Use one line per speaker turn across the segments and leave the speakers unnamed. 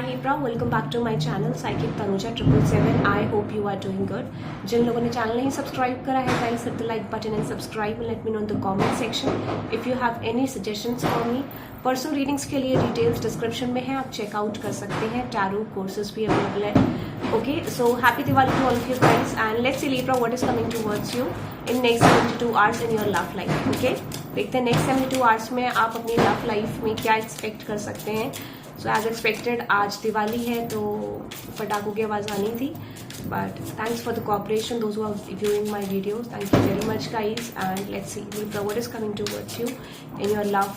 Hi Libra, welcome back to my channel Psychic Tanuja 777. I hope you are doing good. जिन लोगों ने channel नहीं subscribe करा है guys, hit the like button and subscribe and let me know in the comment section if you have any suggestions for me. Personal readings के लिए details description में है, आप चेकआउट कर सकते हैं. टैरो कोर्सेज भी अवेलेबल है. Okay, so happy Diwali to all of you guys and let's see Libra what is coming towards you in next 72 hours in your love life. Okay, देखते हैं नेक्स्ट 72 आवर्स में आप अपनी लव लाइफ में क्या expect कर सकते हैं. सो एज एक्सपेक्टेड आज दिवाली है तो पटाखों की आवाज़ आनी थी, but thanks for the cooperation those who are viewing my videos. Thank you very much guys and let's see Libra what is coming towards you in your love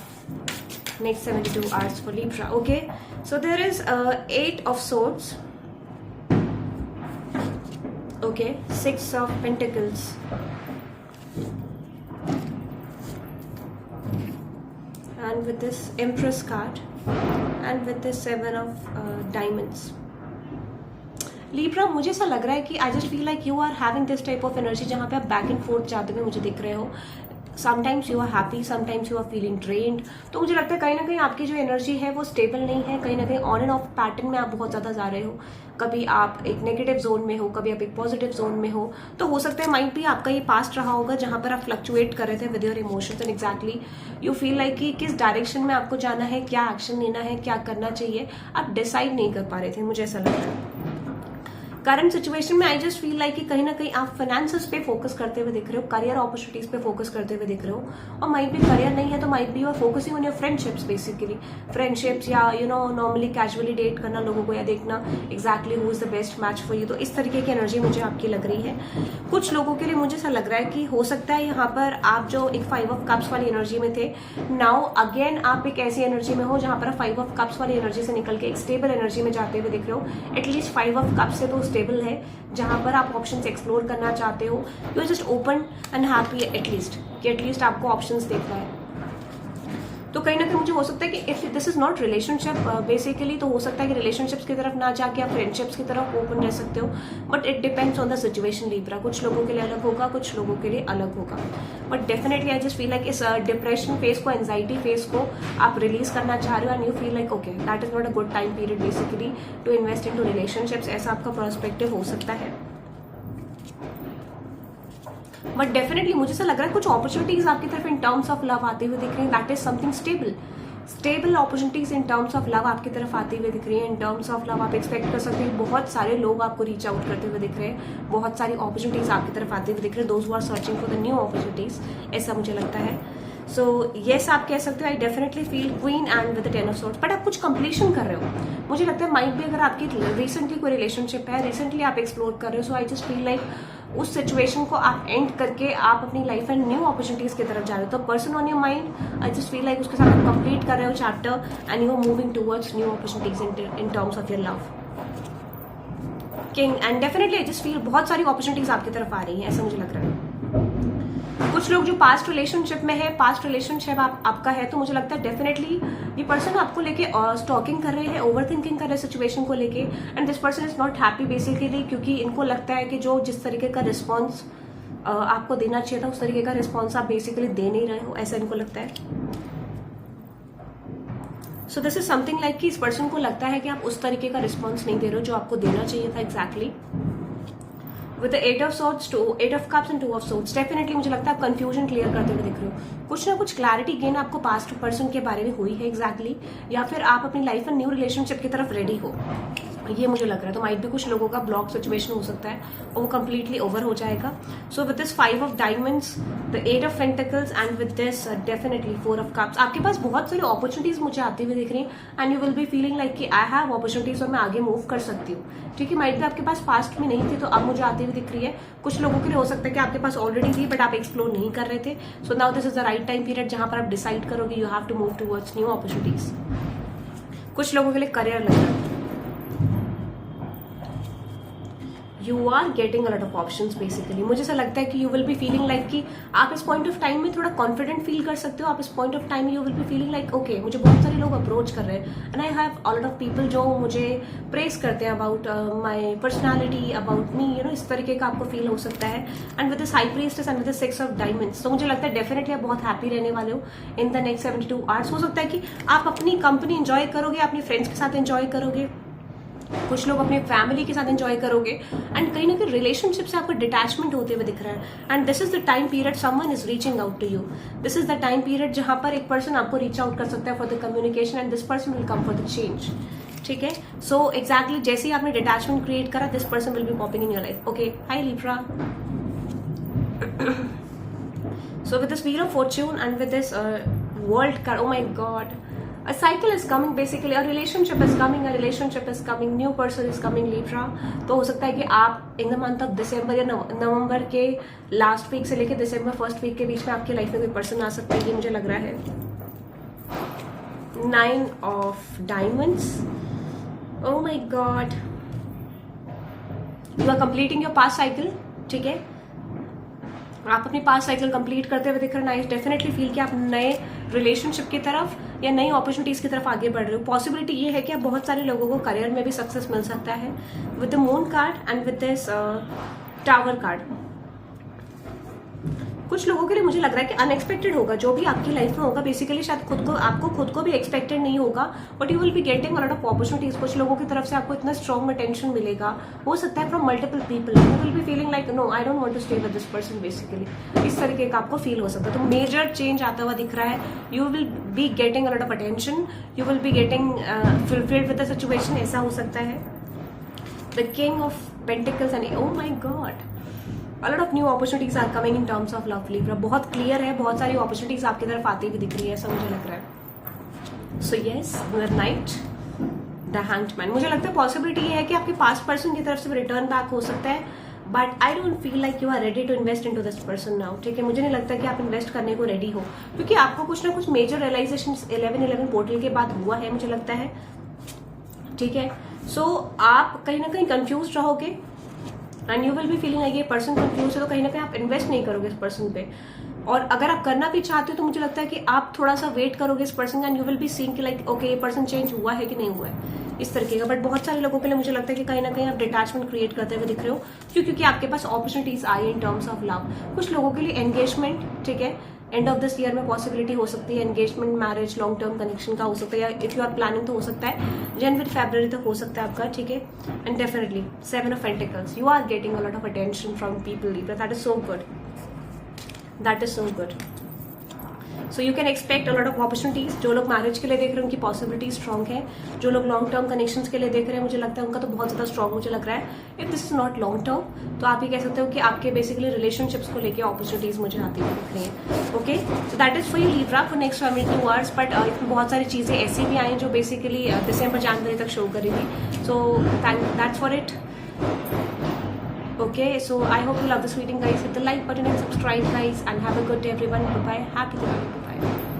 next 72 hours for Libra. Okay, so there is 8 of swords. Okay, 6 of pentacles. And with this Empress card and with this 7 of diamonds. Libra, मुझे ऐसा लग रहा है कि I just feel like you are having this type of energy जहाँ पे आप back and fourth जाते हुए मुझे दिख रहे हो. Sometimes you are happy, sometimes you are feeling drained. तो मुझे लगता है कहीं ना कहीं आपकी जो एनर्जी है वो स्टेबल नहीं है. कहीं ना कहीं ऑन एंड ऑफ पैटर्न में आप बहुत ज़्यादा जा रहे हो. कभी आप एक नेगेटिव जोन में हो, कभी आप एक पॉजिटिव जोन में हो. तो हो सकता है माइंड भी आपका ये पास्ट रहा होगा जहाँ पर आप फ्लक्चुएट कर रहे थे with your emotions and exactly you feel like कि किस डायरेक्शन में आपको जाना है, क्या एक्शन लेना है, क्या करना चाहिए, आप डिसाइड नहीं कर पा रहे थे. मुझे ऐसा लग रहा है करंट सिचुएशन में. आई जस्ट फील लाइक कि कहीं ना कहीं आप फाइनेंसेस पे फोकस करते हुए दिख रहे हो, करियर अपॉर्चुनिटीज पे फोकस करते हुए दिख रहे हो. और माइट भी करियर नहीं है तो माइट भी you are focusing on your friendships basically. Friendships या you know normally casually date करना लोगों को या देखना exactly who is the best match for you. तो इस तरीके की एनर्जी मुझे आपकी लग रही है. कुछ लोगों के लिए मुझे ऐसा लग रहा है कि हो सकता है यहाँ पर आप जो एक 5 ऑफ कप्स वाली एनर्जी में थे, नाउ अगेन आप एक ऐसी एनर्जी में हो जहां पर 5 ऑफ कप्स वाली एनर्जी से निकल के एक स्टेबल एनर्जी में जाते हुए दिख रहे हो. एटलीस्ट 5 ऑफ कप्स से तो स्टेबल है जहां पर आप ऑप्शंस एक्सप्लोर करना चाहते हो. You are just open and happy at least कि एटलीस्ट आपको ऑप्शंस देखना है. तो कहीं ना कहीं मुझे हो सकता है कि if this is not relationship basically, तो हो सकता है कि रिलेशनशिप्स की तरफ ना जाके आप फ्रेंडशिप्स की तरफ ओपन रह सकते हो. But it depends on the situation Libra. कुछ लोगों के लिए अलग होगा, कुछ लोगों के लिए अलग होगा. But definitely I just feel like इस डिप्रेशन फेज को, एंजाइटी फेज को आप रिलीज करना चाह रहे हो and you feel like okay that is not a good time period basically to invest in to relationships. ऐसा आपका पर्सपेक्टिव हो सकता है. बट डेफिनेटली मुझे ऐसा लग रहा है कुछ अपॉर्चुनिटीज आपकी तरफ इन टर्म्स ऑफ लव आते हुए दिख रही हैं. That is something stable opportunities in terms of love आपकी तरफ आती हुई दिख रही है. इन टर्म्स ऑफ लव आप एक्सपेक्ट कर सकते हैं बहुत सारे लोग आपको रीच आउट करते हुए दिख रहे हैं. बहुत सारी अपॉर्चुनिटीज आपकी तरफ आते हुए दिख रहे हैं. Those who are searching for the new opportunities, ऐसा मुझे लगता है. सो येस आप कह सकते हो I definitely feel queen and with 10 of swords. But आप कुछ कंप्लीशन कर रहे हो. मुझे लगता है माइट भी अगर आपकी रिसेंटली कोई रिलेशनशिप है, रिसेंटली आप एक्सप्लोर कर रहे हो, सो आई जस्ट फील लाइक उस सिचुएशन को आप एंड करके आप अपनी लाइफ एंड न्यू अपॉर्चुनिटीज की तरफ जा रहे हो. तो person on your mind I just feel like उसके साथ आप कंप्लीट कर रहे हो chapter and you are moving towards new opportunities in terms of your love king. And definitely I just feel बहुत सारी अपॉर्चुनिटीज आपकी तरफ आ रही हैं, ऐसा मुझे लग रहा है. कुछ लोग जो पास्ट रिलेशनशिप में है, पास्ट रिलेशनशिप आपका है, तो मुझे लगता है डेफिनेटली ये पर्सन आपको लेके स्टॉकिंग कर रहे हैं, ओवर थिंकिंग कर रहे हैं सिचुएशन को लेके. And this person is not happy basically क्योंकि इनको लगता है कि जो जिस तरीके का रिस्पॉन्स आपको देना चाहिए था उस तरीके का रिस्पॉन्स आप बेसिकली दे नहीं रहे हो, ऐसा इनको लगता है. So this is something like कि इस पर्सन को लगता है कि आप उस तरीके का रिस्पॉन्स नहीं दे रहे हो जो आपको देना चाहिए था exactly. With the 8 of swords, 8 of cups and 2 of swords, definitely मुझे लगता है आप कंफ्यूजन क्लियर करते हुए दिख रहे हो. कुछ ना कुछ क्लैरिटी गेन आपको पास्ट पर्सन के बारे में हुई है एग्जैक्टली, या फिर आप अपनी लाइफ में न्यू रिलेशनशिप की तरफ रेडी हो, ये मुझे लग रहा है. तो माइट भी कुछ लोगों का ब्लॉक सिचुएशन हो सकता है और वो कंप्लीटली ओवर हो जाएगा. So with this 5 of diamonds, the 8 of pentacles and with this definitely 4 of cups, आपके पास बहुत सारी अपॉर्चुनिटीज मुझे आती हुई दिख रही हैं and you will be feeling like कि आई हैव अपॉर्चुनिटीज और मैं आगे मूव कर सकती हूँ. ठीक है, माइट भी आपके पास पास्ट में नहीं थी तो अब मुझे आती हुई दिख रही है. कुछ लोगों के लिए हो सकता है कि आपके पास ऑलरेडी थी बट आप एक्सप्लोर नहीं कर रहे थे. So now this is the right time period जहां पर आप डिसाइड करोगे you have to move towards new opportunities. कुछ लोगों के लिए करियर लग रहा है. You are getting a lot of options basically. मुझे ऐसा लगता है कि you will be feeling like कि आप इस पॉइंट ऑफ टाइम में थोड़ा कॉन्फिडेंट फील कर सकते हो. आप इस पॉइंट ऑफ टाइम में you will be feeling like okay मुझे बहुत सारे लोग अप्रोच कर रहे हैं and I have a lot of people जो मुझे प्रेस करते हैं about my personality, about me, you know इस तरीके का आपको फील हो सकता है. And with this high priestess and with this 6 of diamonds, तो मुझे लगता है डेफिनेटली आप बहुत हैप्पी रहने वाले हो इन द नेक्स्ट 72 आवर्स. हो सकता है कि आप अपनी कंपनी एंजॉय करोगे, अपने फ्रेंड्स के साथ एंजॉय करोगे, कुछ लोग अपने फैमिली के साथ एंजॉय करोगे, एंड कहीं ना कहीं रिलेशनशिप से आपको डिटैचमेंट होते हुए दिख रहा है। And this is the time period someone is reaching out to you. This is the time period जहां पर एक पर्सन आपको रीच आउट कर सकता है for the communication, and this person will come for the change. ठीक है, so exactly जैसे ही आपने डिटैचमेंट क्रिएट करा, this person will be popping in your life. Okay, hi Libra. So with this Wheel of Fortune and with this World card, oh my God, a cycle is coming basically, a relationship is coming, new person is coming Libra। तो हो सकता है कि आप in the month of December या नवंबर के last week से लेकर दिसंबर फर्स्ट वीक के बीच में आपकी लाइफ में कोई पर्सन आ सकता है, ये मुझे लग रहा है। 9 of Diamonds, oh my God, you are completing your past cycle। ठीक है, आप अपनी पास्ट साइकिल कंप्लीट करते हुए दिख रहे हैं। आई डेफिनेटली फील कि आप नए रिलेशनशिप की तरफ या नई अपॉर्चुनिटीज की तरफ आगे बढ़ रहे हो। पॉसिबिलिटी ये है कि आप बहुत सारे लोगों को करियर में भी सक्सेस मिल सकता है with the moon card and with this tower card. कुछ लोगों के लिए मुझे लग रहा है कि अनएक्सपेक्टेड होगा जो भी आपकी लाइफ में होगा। बेसिकली शायद आपको खुद को भी एक्सपेक्टेड नहीं होगा, but you will be getting a lot of opportunities. कुछ लोगों की तरफ से आपको इतना स्ट्रॉन्ग अटेंशन मिलेगा, हो सकता है from multiple people. You will be feeling like no, I don't want to stay with this person. Basically इस तरीके का आपको फील हो सकता है। तो मेजर चेंज आता हुआ दिख रहा है। You will be getting a lot of attention, you will be getting fulfilled with the situation, ऐसा हो सकता है। The king of pentacles and oh my God, a lot of new opportunities are coming in terms of love Libra। बहुत clear है, बहुत सारी opportunities आपकी तरफ आती हुई दिख रही है, ऐसा मुझे लग रहा है। So yes, the night, the hanged man. मुझे लगता है पॉसिबिलिटी ये है कि आपके पास्ट पर्सन की तरफ से रिटर्न बैक हो सकता है, but I don't feel like you are ready to invest in to this person now. ठीक है, मुझे नहीं लगता कि आप इन्वेस्ट करने को रेडी हो, क्योंकि आपको कुछ ना कुछ मेजर रियलाइजेशन 11/11 पोर्टल के बाद हुआ है, मुझे लगता है। ठीक है, सो आप कहीं ना कहीं कंफ्यूज रहोगे and you will be feeling like ये पर्सन कंफ्यूज है, तो कहीं ना कहीं आप इन्वेस्ट नहीं करोगे इस पर्सन पे। और अगर आप करना भी चाहते हो तो मुझे लगता है कि आप थोड़ा सा वेट करोगे इस पर्सन का, and you will be seeing कि लाइक ओके ये पर्सन चेंज हुआ है कि नहीं हुआ है, इस तरीके का। बट बहुत सारे लोगों के लिए मुझे लगता है कि कहीं ना कहीं आप डिटैचमेंट क्रिएट करते हुए दिख रहे हो, क्योंकि आपके पास opportunities I in terms of love. कुछ लोगों के लिए एंगेजमेंट, ठीक है, एंड ऑफ दिस ईयर में पॉसिबिलिटी हो सकती है engagement, marriage, long term connection का हो सकता है, या इफ यू आर प्लानिंग तो हो सकता है जनवरी फरवरी तक हो सकता है आपका। ठीक है, and definitely 7 of Pentacles, you are getting a lot of attention from people Libra, that is so good, that is so good। So you can expect a lot of opportunities. जो लोग मैरिज के लिए देख रहे हैं उनकी possibility strong है। जो लोग लॉन्ग टर्म कनेक्शंस के लिए देख रहे हैं, मुझे लगता है उनका तो बहुत ज्यादा स्ट्रॉन्ग मुझे लग रहा है। If this is not long term, तो आप ये कह सकते हो कि आपके बेसिकली रिलेशनशिप्स को लेकर अपॉर्चुनिटीज मुझे आती हुई दिख रही है। Okay, so that is for you Libra for next 2 hours. But इसमें बहुत सारी चीजें ऐसी भी आई जो बेसिकली दिसंबर जनवरी तक शो करी थी। So that's for it. Okay, so I hope you love this reading guys. Hit the like button and subscribe guys, and have a good day everyone. Bye bye, happy Diwali, bye bye।